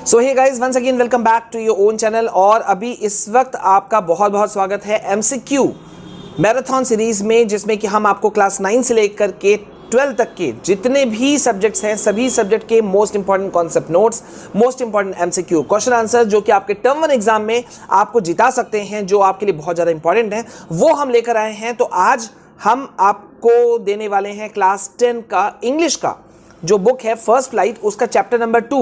So hey guys, once again welcome back to your own channel. और अभी इस वक्त आपका बहुत बहुत स्वागत है एमसीक्यू मैराथन सीरीज में, जिसमें कि हम आपको क्लास 9 से लेकर के 12 तक के जितने भी सब्जेक्ट्स हैं सभी सब्जेक्ट के most important concept notes, most important MCQ question answer जो कि आपके टर्म 1 एग्जाम में आपको जिता सकते हैं, जो आपके लिए बहुत ज़्यादा इंपॉर्टेंट है, वो हम लेकर आए हैं। तो आज हम आपको देने वाले हैं क्लास 10 का इंग्लिश का जो बुक है फर्स्ट फ्लाइट, उसका चैप्टर नंबर 2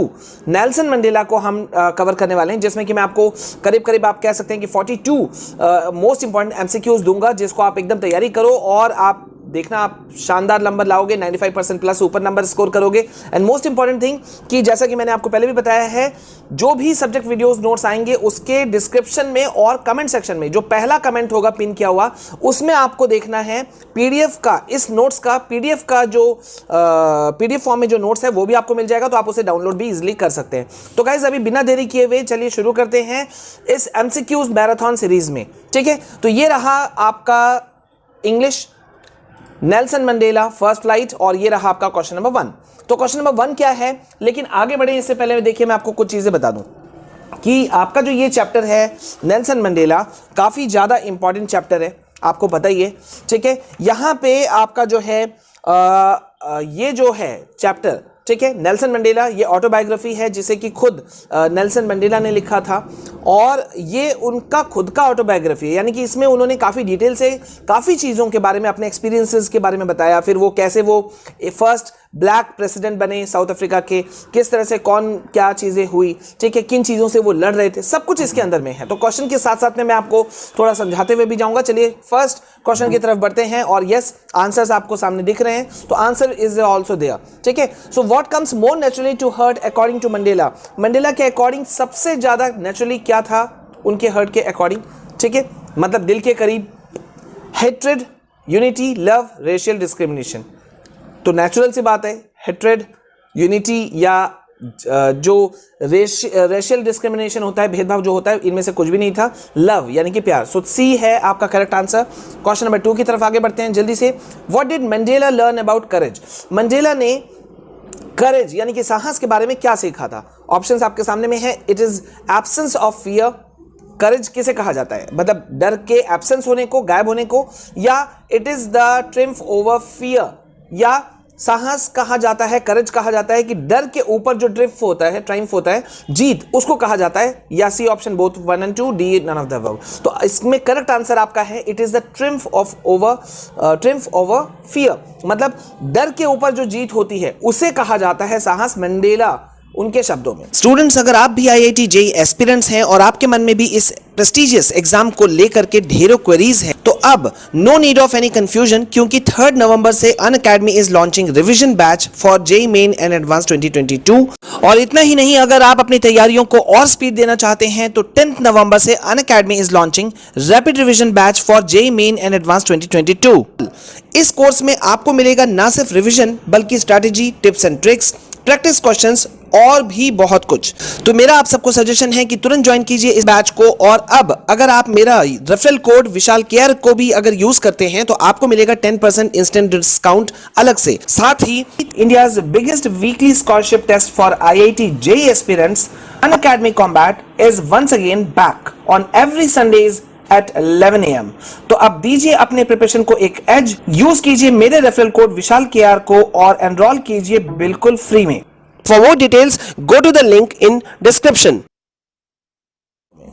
नेल्सन मंडेला को हम कवर करने वाले हैं, जिसमें कि मैं आपको करीब करीब आप कह सकते हैं कि 42 मोस्ट इंपॉर्टेंट एमसीक्यूज दूंगा, जिसको आप एकदम तैयारी करो और आप देखना आप शानदार नंबर लाओगे, 95% प्लस ऊपर नंबर स्कोर करोगे। एंड मोस्ट इंपॉर्टेंट थिंग कि जैसा कि मैंने आपको पहले भी बताया है, जो भी सब्जेक्ट वीडियोस नोट्स आएंगे उसके डिस्क्रिप्शन में और कमेंट सेक्शन में जो पहला कमेंट होगा पिन किया हुआ, उसमें आपको देखना है पीडीएफ का, इस नोट्स का पीडीएफ का जो पीडीएफ फॉर्म में जो नोट्स है वो भी आपको मिल जाएगा, तो आप उसे डाउनलोड भी इजीली कर सकते हैं। तो गाइस अभी बिना देरी किए हुए चलिए शुरू करते हैं इस एमसीक्यूज मैराथन सीरीज में। ठीक है, तो ये रहा आपका English Nelson Mandela first flight और ये रहा आपका क्वेश्चन नंबर 1। तो क्वेश्चन नंबर 1 क्या है, लेकिन आगे बढ़े इससे पहले देखिए मैं आपको कुछ चीजें बता दूं कि आपका जो ये चैप्टर है नेल्सन मंडेला काफी ज्यादा इंपॉर्टेंट चैप्टर है, आपको पता ही है। ठीक है, यहां पे आपका जो है ये जो है चैप्टर, ठीक है, नेल्सन मंडेला, ये ऑटोबायोग्राफी है जिसे कि खुद नेल्सन मंडेला ने लिखा था और ये उनका खुद का ऑटोबायोग्राफी है, यानी कि इसमें उन्होंने काफ़ी डिटेल से काफ़ी चीज़ों के बारे में, अपने एक्सपीरियंसेस के बारे में बताया, फिर वो कैसे वो फर्स्ट ब्लैक प्रेसिडेंट बने साउथ अफ्रीका के, किस तरह से कौन क्या चीज़ें हुई, ठीक है, किन चीज़ों से वो लड़ रहे थे, सब कुछ इसके अंदर में है। तो क्वेश्चन के साथ साथ में मैं आपको थोड़ा समझाते हुए भी जाऊंगा। चलिए फर्स्ट क्वेश्चन की तरफ बढ़ते हैं और यस आंसर्स आपको सामने दिख रहे हैं, तो आंसर इज ऑल्सो देयर। ठीक है, so what comes more naturally to heart according to Mandela, Mandela के अकॉर्डिंग सबसे ज्यादा नेचुरली क्या था उनके हर्ट के अकॉर्डिंग, ठीक है, मतलब दिल के करीब, hatred, unity, love, racial discrimination. तो नेचुरल सी बात है, हेट्रेड, यूनिटी या जो रेशियल डिस्क्रिमिनेशन होता है, भेदभाव जो होता है, इनमें से कुछ भी नहीं था। लव यानी कि प्यार, सो सी है आपका करेक्ट आंसर। क्वेश्चन नंबर 2 की तरफ आगे बढ़ते हैं जल्दी से। What did Mandela learn about courage, Mandela ने करेज यानी कि साहस के बारे में क्या सीखा था? ऑप्शंस आपके सामने में है। It is absence of fear, courage किसे कहा जाता है, मतलब डर के एब्सेंस होने को, गायब होने को, या it is the triumph over fear, या साहस कहा जाता है, करेज कहा जाता है कि डर के ऊपर जो ट्रिम्फ होता है, ट्रायम्फ होता है, जीत, उसको कहा जाता है, या C option both 1 and 2, D none of the above. तो इसमें करेक्ट आंसर आपका है it is the triumph over fear, मतलब डर के ऊपर जो जीत होती है उसे कहा जाता है साहस, मंडेला उनके शब्दों में। स्टूडेंट्स, अगर आप भी IIT JEE एस्पिरेंट्स हैं और आपके मन में भी इस प्रेस्टिजियस एग्जाम को लेकर के ढेरों क्वेरीज हैं, तो अब no need of any confusion, क्योंकि 3 नवंबर से Unacademy is launching revision batch for JEE main and advance 2022। और इतना ही नहीं, अगर आप अपनी तैयारियों को और स्पीड देना चाहते हैं तो 10 नवंबर से Unacademy is launching rapid revision batch for JEE main and advance 2022। इस कोर्स में आपको मिलेगा ना सिर्फ रिवीजन बल्कि strategy, tips and tricks, practice questions और भी बहुत कुछ। तो मेरा आप सबको सजेशन है कि तुरंत ज्वाइन कीजिए इस बैच को। और अब अगर आप मेरा रेफरल कोड विशाल केयर को भी अगर यूज करते हैं तो आपको मिलेगा 10% इंस्टेंट डिस्काउंट अलग से। साथ ही India's biggest weekly scholarship test for IIT JEE aspirants Unacademy combat is once again back on every Sundays at 11 AM। तो अब दीजिए अपने प्रिपरेशन को एक एज, यूज कीजिए मेरे रेफरल कोड विशाल केआर को और एनरोल कीजिए बिल्कुल फ्री में। For more details go to the link in description.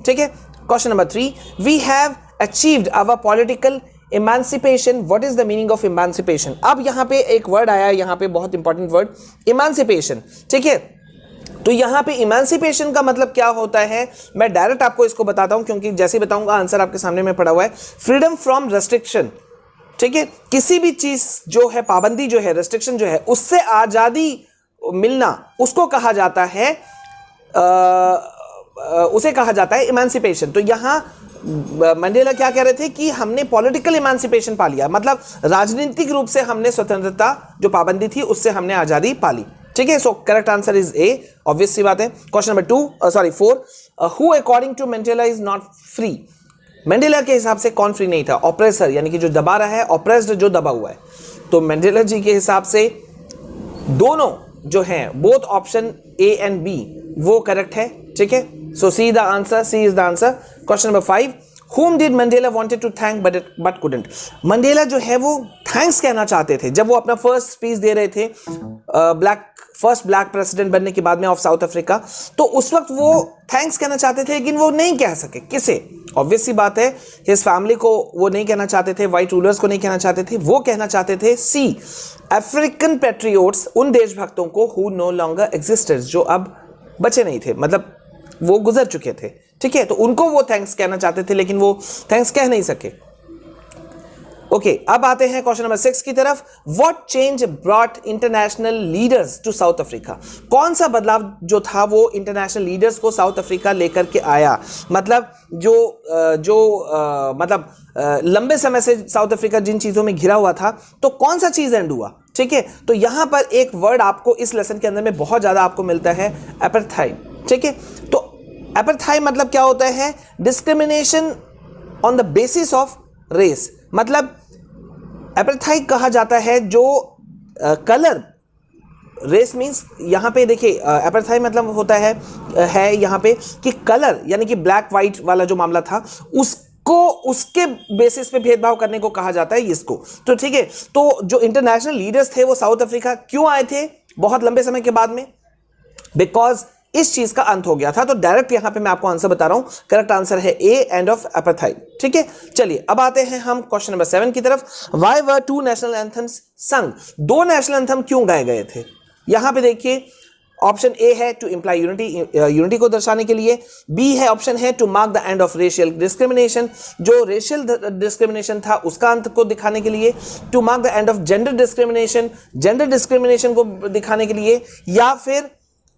ठीक है, question number 3, we have achieved our political emancipation. What is the meaning of emancipation? अब यहां पे एक वर्ड आया है, यहां पे बहुत इंपॉर्टेंट वर्ड, इमांसिपेशन। ठीक है, तो यहां पे इमांसिपेशन का मतलब क्या होता है, मैं डायरेक्ट आपको इसको बताता हूं, क्योंकि जैसे ही बताऊंगा आंसर आपके सामने में पड़ा हुआ है। फ्रीडम फ्रॉम रेस्ट्रिक्शन, ठीक है, किसी भी चीज जो है, पाबंदी जो है, रेस्ट्रिक्शन जो है, उससे आजादी मिलना, उसको कहा जाता है उसे कहा जाता है इमांसिपेशन। तो यहां मंडेला क्या कह रहे थे कि हमने पॉलिटिकल इमांसिपेशन पा लिया, मतलब राजनीतिक रूप से हमने स्वतंत्रता, जो पाबंदी थी उससे हमने आजादी पा ली। ठीक है, so correct answer is A, obvious सी बात है। Question number 4, who according to Mandela is not free, Mandela के हिसाब से कौन फ्री नहीं था? ऑप्रेसर यानी कि जो दबा रहा है, ऑप्रेस्ड जो दबा हुआ है। तो मंडेला जी के हिसाब से दोनों जो हैं, both option A and B वो करेक्ट है, ठीक है। So C the answer, C is the answer. Question number 5, whom did Mandela wanted to thank but couldn't? Mandela जो है वो थैंक्स कहना चाहते थे जब वो अपना फर्स्ट स्पीच दे रहे थे फर्स्ट ब्लैक प्रेसिडेंट बनने के बाद में ऑफ साउथ अफ्रीका, तो उस वक्त वो थैंक्स कहना चाहते थे लेकिन वो नहीं कह सके। किसे? ऑब्वियस सी बात है, हिज फैमिली को वो नहीं कहना चाहते थे, वाइट रूलर्स को नहीं कहना चाहते थे, वो कहना चाहते थे सी अफ्रीकन पैट्रियोट्स, उन देशभक्तों को हु नो लॉन्गर एग्जिस्टेड, जो अब बचे नहीं थे, मतलब वो गुजर चुके थे, ठीक है। तो उनको वो थैंक्स कहना चाहते थे लेकिन वो थैंक्स कह नहीं सके। ओके, अब आते हैं क्वेश्चन नंबर 6 की तरफ। What change brought international leaders to South Africa? कौन सा बदलाव जो था वो इंटरनेशनल लीडर्स को साउथ अफ्रीका लेकर के आया? मतलब लंबे समय से साउथ अफ्रीका जिन चीजों में घिरा हुआ था, तो कौन सा चीज एंड हुआ, ठीक है। तो यहां पर एक वर्ड आपको इस लेसन के अंदर में बहुत ज्यादा आपको मिलता है, एपार्थाइड, ठीक है। तो एपार्थाइड मतलब क्या होता है? Discrimination on the basis of race. मतलब एपार्थाइड कहा जाता है जो कलर, रेस मींस यहां पे देखिए एपार्थाइड मतलब होता है यहां पे कि कलर, यानी कि ब्लैक वाइट वाला जो मामला था उसको उसके बेसिस पे भेदभाव करने को कहा जाता है इसको। तो ठीक है, तो जो इंटरनेशनल लीडर्स थे वो साउथ अफ्रीका क्यों आए थे बहुत लंबे समय के बाद में? बिकॉज इस चीज का अंत हो गया था। तो डायरेक्ट यहां पे मैं आपको आंसर बता रहा हूं, करेक्ट आंसर है ए, एंड ऑफ एपार्थाइड, ठीक है। चलिए अब आते हैं हम क्वेश्चन नंबर 7 की तरफ। व्हाई वर 2 नेशनल एंथम्स संग? 2 नेशनल एंथम क्यों गाए गए थे? यहां पे देखिए, ऑप्शन ए है टू इंप्लाई यूनिटी को दर्शाने के लिए, बी है ऑप्शन है to mark the end of racial discrimination, जो रेशियल डिस्क्रिमिनेशन था उसका अंत को दिखाने के लिए, to mark the end of gender discrimination को दिखाने के लिए, या फिर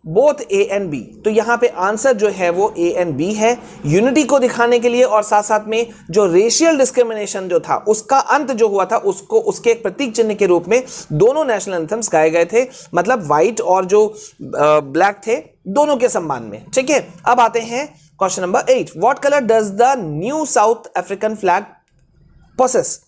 बोथ ए एंड बी। तो यहां पे आंसर जो है वो ए एंड बी है, यूनिटी को दिखाने के लिए और साथ साथ में जो रेशियल डिस्क्रिमिनेशन जो था उसका अंत जो हुआ था उसको उसके एक प्रतीक चिन्ह के रूप में दोनों नेशनल एंथम्स गाए गए थे, मतलब व्हाइट और जो ब्लैक थे दोनों के सम्मान में, ठीक है। अब आते हैं question number 8। What colour does the new South African flag possess?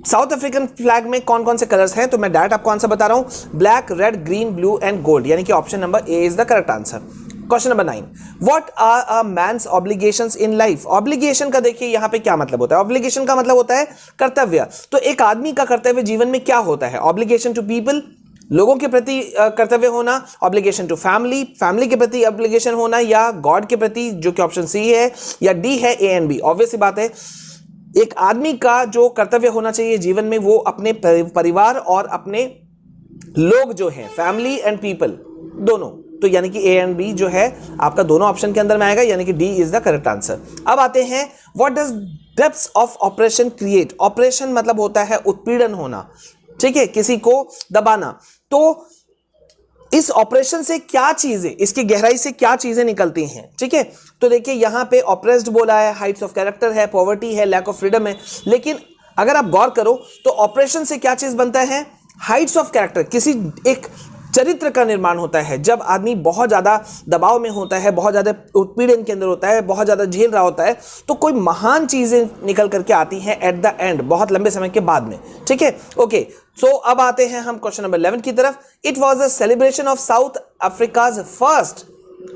South African flag में कौन कौन से कलर्स हैं? तो मैं डायरेक्ट आपको आंसर बता रहा हूं, black, red, green, blue and gold, यानी कि option number A is the correct answer. Question number 9। What are a man's obligations in life? Obligation का देखिए यहां पे क्या मतलब होता है। ऑब्लिगेशन का मतलब होता है कर्तव्य। तो एक आदमी का कर्तव्य जीवन में क्या होता है? ऑब्लिगेशन टू पीपल, लोगों के प्रति कर्तव्य होना, ऑब्लिगेशन टू फैमिली, फैमिली के प्रति ऑब्लिगेशन होना, या गॉड के प्रति, जो कि ऑप्शन सी है, या डी है ए एंड बी। ऑब्वियस सी बात है, एक आदमी का जो कर्तव्य होना चाहिए जीवन में वो अपने परिवार और अपने लोग जो हैं, फैमिली एंड पीपल दोनों, तो यानी कि ए एंड बी जो है आपका दोनों ऑप्शन के अंदर में आएगा, यानी कि D is the correct answer. अब आते हैं, what does depths of operation create? Operation मतलब होता है उत्पीड़न होना, ठीक है, किसी को दबाना। तो इस ऑपरेशन से क्या चीजें, इसकी गहराई से क्या चीजें निकलती हैं, ठीक है। तो देखिए यहां पे ऑप्रेस्ड बोला है, हाइट्स ऑफ कैरेक्टर है, पॉवर्टी है, लैक ऑफ फ्रीडम है, लेकिन अगर आप गौर करो तो ऑपरेशन से क्या चीज बनता है? हाइट्स ऑफ कैरेक्टर, किसी एक चरित्र का निर्माण होता है। जब आदमी बहुत ज्यादा दबाव में होता है, बहुत ज्यादा उत्पीड़न के अंदर होता है, बहुत ज्यादा झेल रहा होता है, तो कोई महान चीजें निकल करके आती हैं एट द एंड, बहुत लंबे समय के बाद में, ठीक है। ओके, सो अब आते हैं हम क्वेश्चन नंबर 11 की तरफ। It was a celebration of south Africa's first,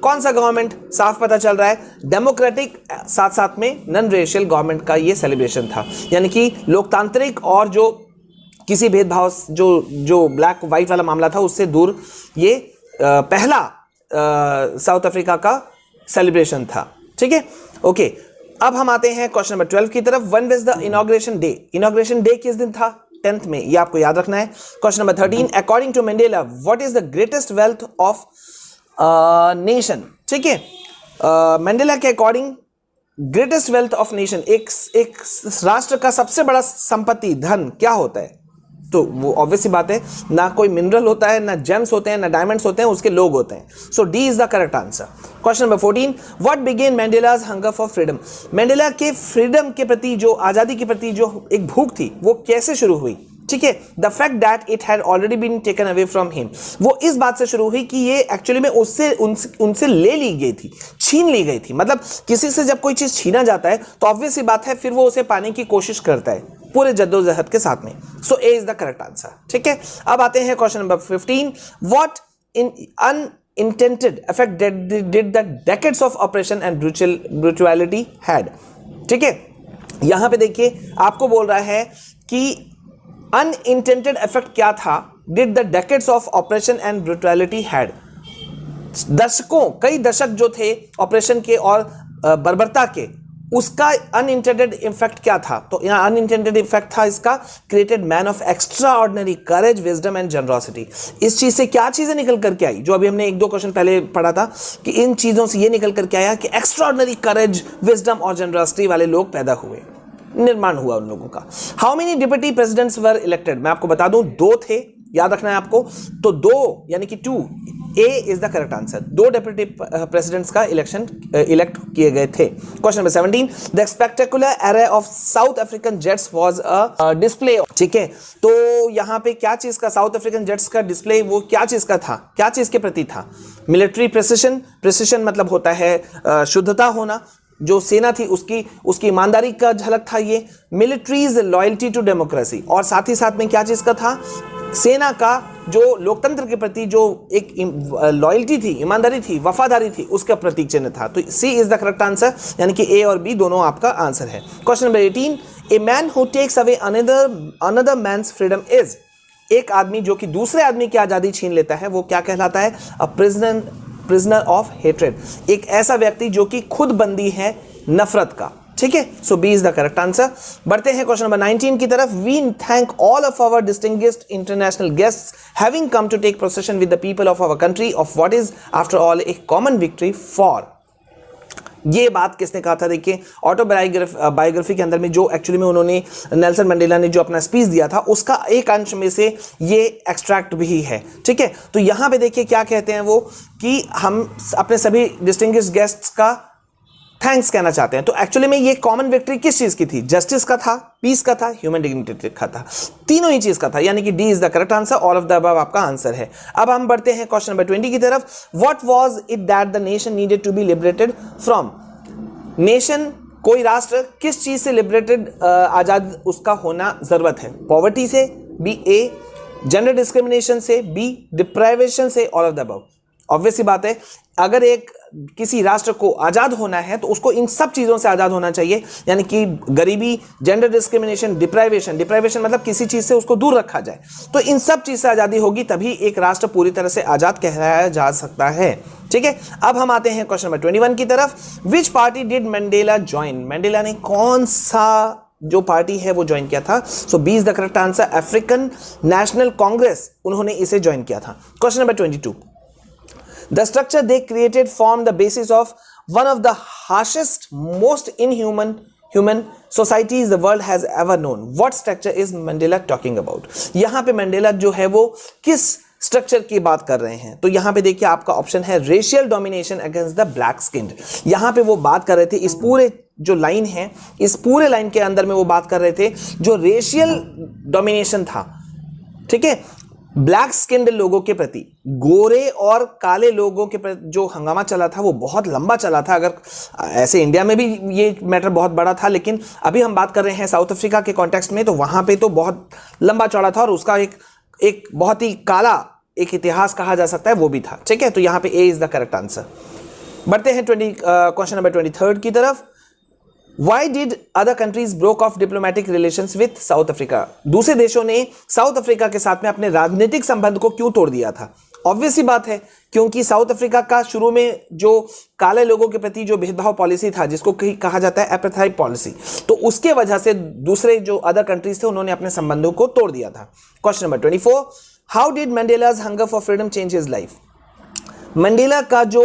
कौन सा गवर्नमेंट? साफ पता चल रहा है, डेमोक्रेटिक, साथ साथ में नॉन रेशियल गवर्नमेंट का ये सेलिब्रेशन था, यानी कि लोकतांत्रिक और जो किसी भेदभाव जो ब्लैक व्हाइट वाला मामला था उससे दूर ये पहला साउथ अफ्रीका का सेलिब्रेशन था, ठीक है। ओके, अब हम आते हैं क्वेश्चन नंबर 12 की तरफ। When was the inauguration day? Inauguration day किस दिन था? 10th में, ये आपको याद रखना है। Question number 13, according to Mandela what is the greatest wealth of nation? ठीक है, मंडेला के according greatest wealth of nation, एक राष्ट्र का सबसे बड़ा संपत्ति, धन क्या होता है? तो वो ऑब्वियस सी बात है, ना कोई मिनरल होता है, ना जेम्स होते हैं, ना डायमंड्स होते हैं, उसके लोग होते हैं। So D is the correct answer. Question number 14, what began Mandela's hunger for freedom? Mandela के फ्रीडम के प्रति, जो आजादी के प्रति जो एक भूख थी, वो कैसे शुरू हुई? ठीक है, the fact that it had already been taken away from him, वो इस बात से शुरू हुई कि ये एक्चुअली में उनसे ले ली गई थी, छीन ली गई थी। मतलब किसी से जब कोई चीज छीना जाता है तो ऑब्वियस सी बात है फिर वो उसे पाने की कोशिश करता है पूरे जद्दोजहद के साथ में। सो A is the correct answer. ठीक है, अब आते हैं question number 15, what in unintended effect did the decades of oppression and brutality had? ठीक है, यहां पे देखिए आपको बोल रहा है कि अनइंटेंडेड इफेक्ट क्या था, did the decades of operation and brutality had. दशकों, कई दशक जो थे ऑपरेशन के और बर्बरता के, उसका अनइंटेंडेड इफेक्ट क्या था? तो यहाँ अनइंटेंडेड इफेक्ट था इसका, created man of extraordinary courage, wisdom and generosity. इस चीज से क्या चीजें निकल करके आई, जो अभी हमने 1-2 क्वेश्चन पहले पढ़ा था कि इन चीजों से ये निकल करके आया कि एक्स्ट्रा ऑर्डिनरी करेज, विजडम और जनरॉसिटी वाले लोग पैदा हुए, निर्माण हुआ उन लोगों का। How many deputy presidents were elected? मैं आपको बता दूं 2 थे, याद रखना है आपको। तो 2 यानी कि 2 A is the correct answer. 2 deputy presidents का इलेक्ट किए गए थे। Question number 17, the spectacular array of South African jets was a display. ठीक है, तो यहां पे क्या चीज का, साउथ अफ्रीकन जेट्स का डिस्प्ले वो क्या चीज का था, क्या चीज के प्रति था? मिलिट्री प्रिसिशन, प्रिसिशन मतलब होता है शुद्धता होना, जो सेना थी उसकी ईमानदारी का झलक था ये। मिलिट्रीज लॉयल्टी टू डेमोक्रेसी, और साथ ही साथ में क्या चीज का था? सेना का जो लोकतंत्र के प्रति जो एक लॉयल्टी थी, ईमानदारी थी, वफादारी थी, उसका प्रतीक चिन्ह था। तो C is the correct answer, यानी कि ए और बी दोनों आपका आंसर है। Question number 18, a man who takes away another man's freedom is. एक आदमी जो कि दूसरे आदमी की आजादी छीन लेता है वो क्या कहलाता है? A prisoner of hatred. एक ऐसा व्यक्ति जो कि खुद बंदी है नफरत का। ठीक है, so B is the correct answer. बढ़ते हैं क्वेश्चन नंबर 19 की तरफ। We thank all of our distinguished international guests having come to take procession with the people of our country of what is after all a common victory for. ये बात किसने कहा था? देखिए, ऑटोबायोग्राफी के अंदर में जो एक्चुअली में उन्होंने, नेल्सन मंडेला ने जो अपना स्पीच दिया था उसका एक अंश में से ये एक्सट्रैक्ट भी है। ठीक है, तो यहां पे देखिए क्या कहते हैं वो, कि हम अपने सभी डिस्टिंग्विश्ड गेस्ट्स का थैंक्स कहना चाहते हैं। तो एक्चुअली में ये कॉमन विक्ट्री किस चीज की थी? जस्टिस का था, पीस का था, ह्यूमन डिग्निटी का था, तीनों ही चीज का था, यानी कि D is the correct answer. All of the above आपका आंसर है। अब हम बढ़ते हैं क्वेश्चन नंबर 20 की तरफ। What was it that the nation needed to be liberated from? Nation, कोई राष्ट्र किस चीज से लिबरेटेड, आजाद उसका होना जरूरत है? पॉवर्टी से, बी ए जेंडर डिस्क्रिमिनेशन से, बी डिप्राइवेशन से, all of the above. Obvious सी बात है, अगर एक किसी राष्ट्र को आजाद होना है तो उसको इन सब चीजों से आजाद होना चाहिए, यानी कि गरीबी, जेंडर डिस्क्रिमिनेशन, डिप्राइवेशन मतलब किसी चीज से उसको दूर रखा जाए। तो इन सब चीज से आजादी होगी तभी एक राष्ट्र पूरी तरह से आजाद कहलाया जा सकता है। ठीक है, अब हम आते हैं क्वेश्चन नंबर 21 की तरफ। विच party did Mandela join? Mandela ने कौन सा जो पार्टी है वो ज्वाइन किया था? So B is the correct answer, African National Congress, उन्होंने इसे ज्वाइन किया था। Question number 22, the structure they created formed the basis of one of the harshest, most inhuman societies the world has ever known. What structure is Mandela talking about? यहां पे Mandela जो है वो किस स्ट्रक्चर की बात कर रहे हैं? तो यहां पे देखिए आपका ऑप्शन है racial domination against the black skinned. यहां पे वो बात कर रहे थे, इस पूरे जो लाइन है, इस पूरे लाइन के अंदर में वो बात कर रहे थे जो रेशियल डोमिनेशन था, ठीक है, ब्लैक स्किन्ड लोगों के प्रति, गोरे और काले लोगों के प्रति जो हंगामा चला था वो बहुत लंबा चला था। अगर ऐसे इंडिया में भी ये मैटर बहुत बड़ा था, लेकिन अभी हम बात कर रहे हैं साउथ अफ्रीका के कॉन्टेक्स्ट में, तो वहां पे तो बहुत लंबा चौड़ा था और उसका एक बहुत ही काला एक इतिहास कहा जा सकता है, वो भी था। ठीक है, तो यहां पे ए इज द करेक्ट आंसर। बढ़ते हैं क्वेश्चन नंबर 23 की तरफ। Why did other countries broke off diplomatic relations with South Africa? दूसरे देशों ने साउथ अफ्रीका के साथ में अपने राजनीतिक संबंध को क्यों तोड़ दिया था? ऑब्वियस सी बात है, क्योंकि साउथ अफ्रीका का शुरू में जो काले लोगों के प्रति जो भेदभाव पॉलिसी था, जिसको कहा जाता है एपेथाइड पॉलिसी, तो उसके वजह से दूसरे जो अदर कंट्रीज थे उन्होंने अपने संबंधों को तोड़ दिया था। Question number 24, how did Mandela's hunger for freedom change his life? Mandela का जो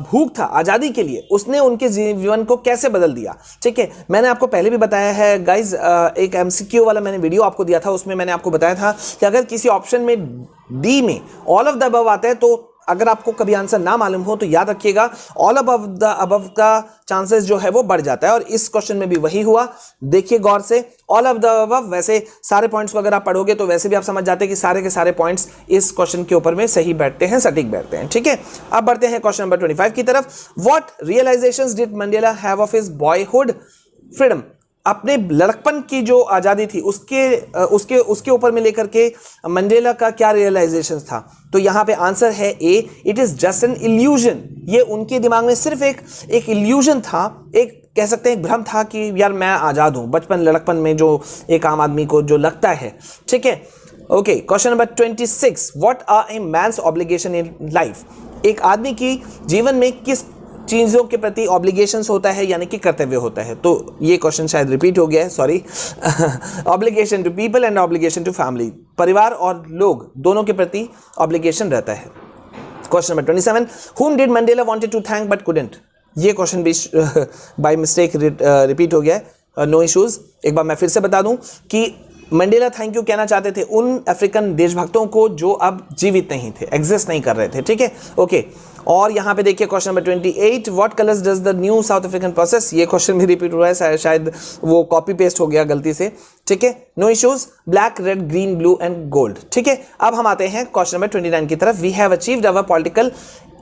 भूख था आजादी के लिए, उसने उनके जीवन को कैसे बदल दिया? ठीक है, मैंने आपको पहले भी बताया है गाइज, एक एमसीक्यू वाला मैंने वीडियो आपको दिया था, उसमें मैंने आपको बताया था कि अगर किसी ऑप्शन में डी में ऑल ऑफ द अबव आता है, तो अगर आपको कभी आंसर ना मालूम हो तो याद रखिएगा ऑल ऑफ द अबव का चांसेस जो है वो बढ़ जाता है, और इस क्वेश्चन में भी वही हुआ। देखिए गौर से, ऑल ऑफ द अबव, वैसे सारे पॉइंट्स को अगर आप पढ़ोगे तो वैसे भी आप समझ जाते हैं कि सारे के सारे पॉइंट्स इस क्वेश्चन के ऊपर में सही बैठते हैं, सटीक बैठते हैं। ठीक है, अब बढ़ते हैं क्वेश्चन नंबर 25 की तरफ। What realisations did Mandela have of his boyhood freedom? अपने लड़कपन की जो आज़ादी थी उसके ऊपर में लेकर के मंडेला का क्या रियलाइजेशन था? तो यहाँ पे आंसर है A, it is just an illusion. ये उनके दिमाग में सिर्फ एक इल्यूजन था, एक कह सकते हैं एक भ्रम था कि यार मैं आज़ाद हूँ, बचपन लड़कपन में जो एक आम आदमी को जो लगता है। ठीक है, okay. Question number 26, what are a man's obligation in life? एक आदमी की जीवन में किस चीज़ों के प्रति ऑब्लिगेशंस होता है, यानी कि कर्तव्य होता है? तो ये क्वेश्चन शायद रिपीट हो गया है, sorry. Obligation to people and obligation to family, परिवार और लोग दोनों के प्रति ऑब्लिगेशन रहता है। Question number 27, whom did Mandela wanted to thank but couldn't? ये क्वेश्चन भी बाय मिस्टेक रिपीट हो गया है, नो इश्यूज। एक बार मैं फिर से बता दूं कि मंडेला थैंक यू कहना चाहते थे उन अफ्रीकन देशभक्तों को जो अब जीवित नहीं थे, एग्जिस्ट नहीं कर रहे थे। ठीक है, ओके। और यहाँ पे देखिए question number 28, what colours does the new South African process? ये क्वेश्चन भी रिपीट हो रहा है, शायद वो कॉपी पेस्ट हो गया गलती से। ठीक है, no issues. Black, red, green, blue and gold. ठीक है, अब हम आते हैं क्वेश्चन नंबर 29 की तरफ। We have achieved our political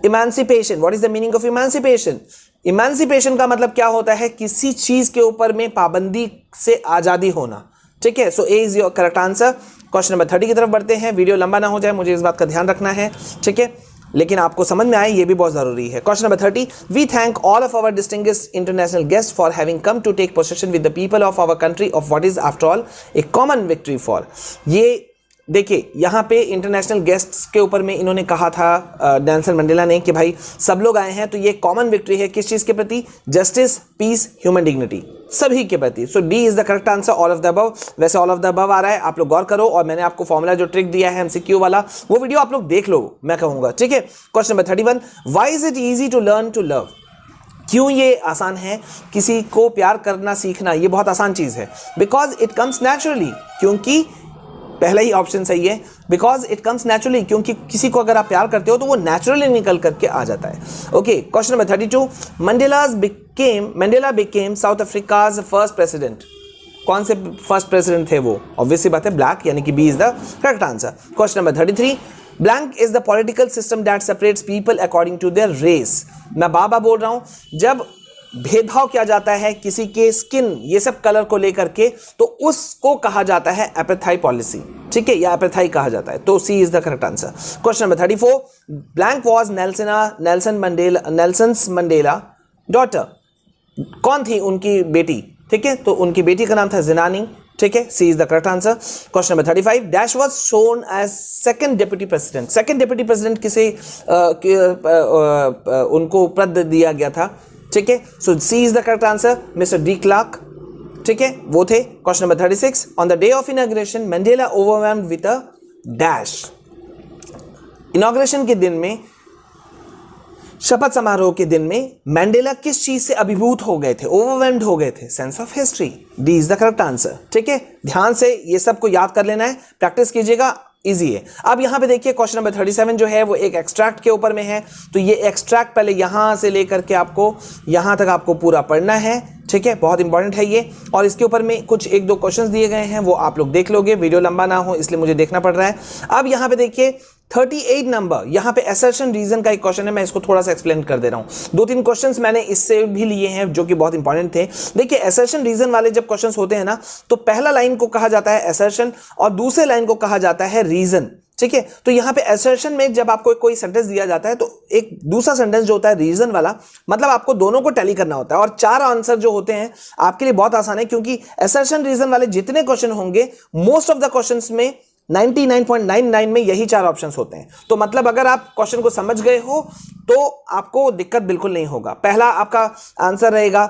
emancipation. What is the meaning of emancipation? Emancipation का मतलब क्या होता है? किसी चीज के ऊपर में पाबंदी से आजादी होना। ठीक है, so A is your correct answer. Question number 30 की तरफ बढ़ते हैं। वीडियो लंबा ना हो जाए, मुझे इस बात का ध्यान रखना है। ठीक है, लेकिन आपको समझ में आए ये भी बहुत जरूरी है। Question number 30, we thank all of our distinguished international guest for having come to take possession with the people of our country of what is after all a common victory for. ये देखिए यहाँ पे international guests के ऊपर में इन्होंने कहा था नेल्सन मंडेला ने कि भाई सब लोग आए हैं तो ये कॉमन विक्ट्री है किस चीज़ के प्रति? जस्टिस, पीस, ह्यूमन डिग्निटी, सभी के प्रति। So D is the correct answer, all of the above. वैसे ऑल ऑफ द अबव आ रहा है, आप लोग गौर करो, और मैंने आपको फॉर्मूला जो ट्रिक दिया है एमसीक्यू वाला वो वीडियो आप लोग देख लो, मैं कहूँगा। ठीक है, question number 31, why is it easy to learn to love? क्यों ये आसान है किसी को प्यार करना सीखना? ये बहुत आसान चीज़ है। बिकॉज इट कम्स नेचुरली, क्योंकि पहला ही ऑप्शन सही है। बिकॉज इट कम्स नेचुरली, क्योंकि किसी को अगर आप प्यार करते हो तो वो नेचुरली निकल करके आ जाता है। Okay, question number 32, Mandela became south Africa's first president. कौन से फर्स्ट प्रेसिडेंट थे वो? ऑब्वियसली बात है ब्लैक, यानी कि B is the correct answer. Question number 33, blank is the political system that separates people according to their race. मैं बाबा बोल रहा हूं, जब भेदभाव किया जाता है किसी के स्किन, ये सब कलर को लेकर के, तो उसको कहा जाता है एपेथाई पॉलिसी। ठीक है, या एपेथाई कहा जाता है, तो C is the correct answer. Question number 34, blank was Nelson Mandela daughter. कौन थी उनकी बेटी? ठीक है, तो उनकी बेटी का नाम था जिनानी। ठीक है, C is the correct answer. Question number 35, dash was sworn as second deputy president. Second deputy president किसे उनको पद दिया गया था? ठीक है, so C is the correct answer, mister de Klerk. ठीक है, वो थे। Question number 36, on the day of inauguration Mandela overwhelmed with a dash. Inauguration के दिन में, शपथ समारोह के दिन में मंडेला किस चीज से अभिभूत हो गए थे? ओवरवेल्म्ड हो गए थे। Sense of history. D is the correct answer. ठीक है, ध्यान से ये सब को याद कर लेना है, प्रैक्टिस कीजिएगा, इजी है। अब यहां पे देखिए क्वेश्चन नंबर 37 जो है वो एक एक्सट्रैक्ट के ऊपर में है, तो ये एक्सट्रैक्ट पहले यहां से लेकर के आपको यहां तक आपको पूरा पढ़ना है। ठीक है, बहुत इंपॉर्टेंट है ये, और इसके ऊपर में कुछ एक दो क्वेश्चंस दिए गए हैं, वो आप लोग देख लोगे, वीडियो लंबा ना हो इसलिए मुझे देखना पड़ रहा है। अब यहां पे देखिए 38 नंबर, यहां पे असर्शन रीजन का एक क्वेश्चन है, मैं इसको थोड़ा सा एक्सप्लेन कर दे रहा हूं। 2-3 क्वेश्चंस मैंने इससे भी लिए हैं जो कि बहुत इंपॉर्टेंट थे। देखिए असर्शन रीजन वाले जब क्वेश्चंस होते हैं ना, तो पहला लाइन को कहा जाता है असर्शन और दूसरे लाइन को कहा जाता है रीजन। ठीक है, तो यहां पे असर्शन में जब आपको कोई सेंटेंस दिया जाता है तो एक दूसरा सेंटेंस जो होता है रीजन वाला, मतलब आपको दोनों को टैली करना होता है, और 4 आंसर जो होते हैं आपके लिए बहुत आसान है, क्योंकि असर्शन रीजन वाले जितने क्वेश्चन होंगे मोस्ट ऑफ द क्वेश्चंस में 99.99 में यही 4 ऑप्शंस होते हैं। तो मतलब अगर आप क्वेश्चन को समझ गए हो तो आपको दिक्कत बिल्कुल नहीं होगा। पहला आपका आंसर रहेगा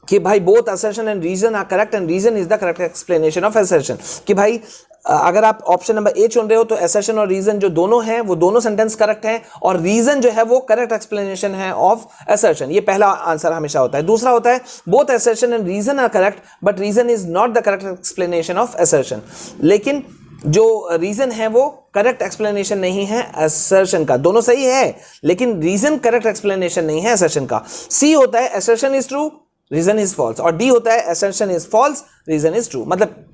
कि भाई both assertion and reason are correct and reason is the correct explanation of assertion. कि भाई अगर आप ऑप्शन नंबर ए चुन रहे हो तो असर्शन और रीजन जो दोनों हैं वो दोनों सेंटेंस करेक्ट हैं, और रीजन जो है वो करेक्ट एक्सप्लेनेशन है ऑफ असर्शन। ये पहला आंसर हमेशा होता है। दूसरा होता है both assertion and reason are correct but reason is not the correct explanation of assertion. लेकिन जो रीजन है वो करेक्ट एक्सप्लेनेशन नहीं है असर्शन का। दोनों सही है लेकिन रीजन करेक्ट एक्सप्लेनेशन नहीं है असर्शन का। सी होता है assertion is true, reason is false, और डी होता है assertion is false, reason is true. मतलब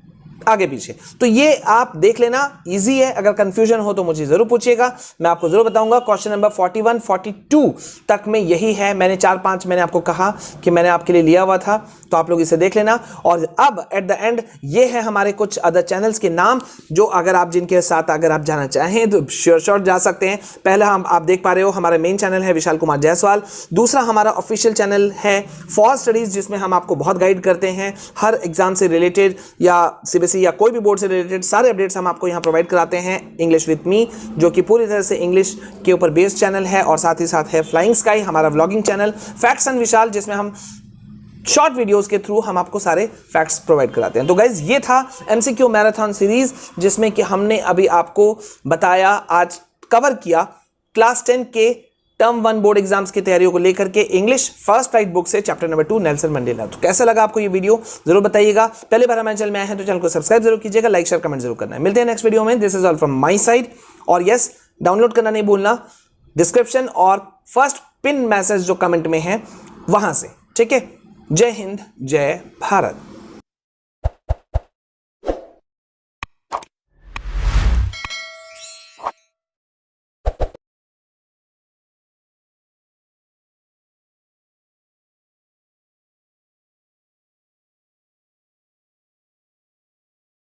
आगे पीछे। तो ये आप देख लेना, इजी है। अगर कंफ्यूजन हो तो मुझे जरूर पूछिएगा, मैं आपको जरूर बताऊंगा। क्वेश्चन नंबर 41 42 तक में यही है। मैंने 4-5 मैंने आपको कहा कि मैंने आपके लिए लिया हुआ था, तो आप लोग इसे देख लेना। और अब एट द एंड ये है हमारे कुछ अदर चैनल्स के नाम, जो अगर आप जिनके साथ अगर आप जाना चाहें तो श्योर जा सकते हैं। पहला हम आप देख पा रहे हो, हमारा मेन चैनल है विशाल कुमार जायसवाल। दूसरा हमारा ऑफिशियल चैनल है फॉर स्टडीज, जिसमें हम आपको बहुत गाइड करते हैं हर एग्जाम से रिलेटेड या सीबीएसई या कोई भी बोर्ड से रिलेटेड सारे अपडेट्स हम आपको यहां प्रोवाइड कराते हैं। इंग्लिश विद मी, जो कि पूरी तरह से इंग्लिश के ऊपर बेस्ड चैनल है। और साथ ही साथ है फ्लाइंग स्काई, हमारा व्लॉगिंग चैनल। फैक्ट्स एंड विशाल, जिसमें हम शॉर्ट वीडियोस के थ्रू हम आपको सारे फैक्ट्स प्रोवाइड कराते हैं। तो गाइज ये था एमसीक्यू मैराथन सीरीज, जिसमें कि हमने अभी आपको बताया, आज कवर किया क्लास 10 के टर्म 1 बोर्ड एग्जाम्स की तैयारियों को लेकर के इंग्लिश फर्स्ट राइट बुक से चैप्टर नंबर 2 नेल्सन मंडेला। तो कैसा लगा आपको ये वीडियो जरूर बताइएगा। पहली बार हमारे चैनल में आए हैं तो चैनल को सब्सक्राइब जरूर कीजिएगा, लाइक शेयर कमेंट जरूर करना है। मिलते हैं नेक्स्ट वीडियो में। This is all from my side. और यस, डाउनलोड करना नहीं भूलना, डिस्क्रिप्शन और फर्स्ट पिन मैसेज जो कमेंट में है वहां से। ठीक है, जय हिंद, जय भारत।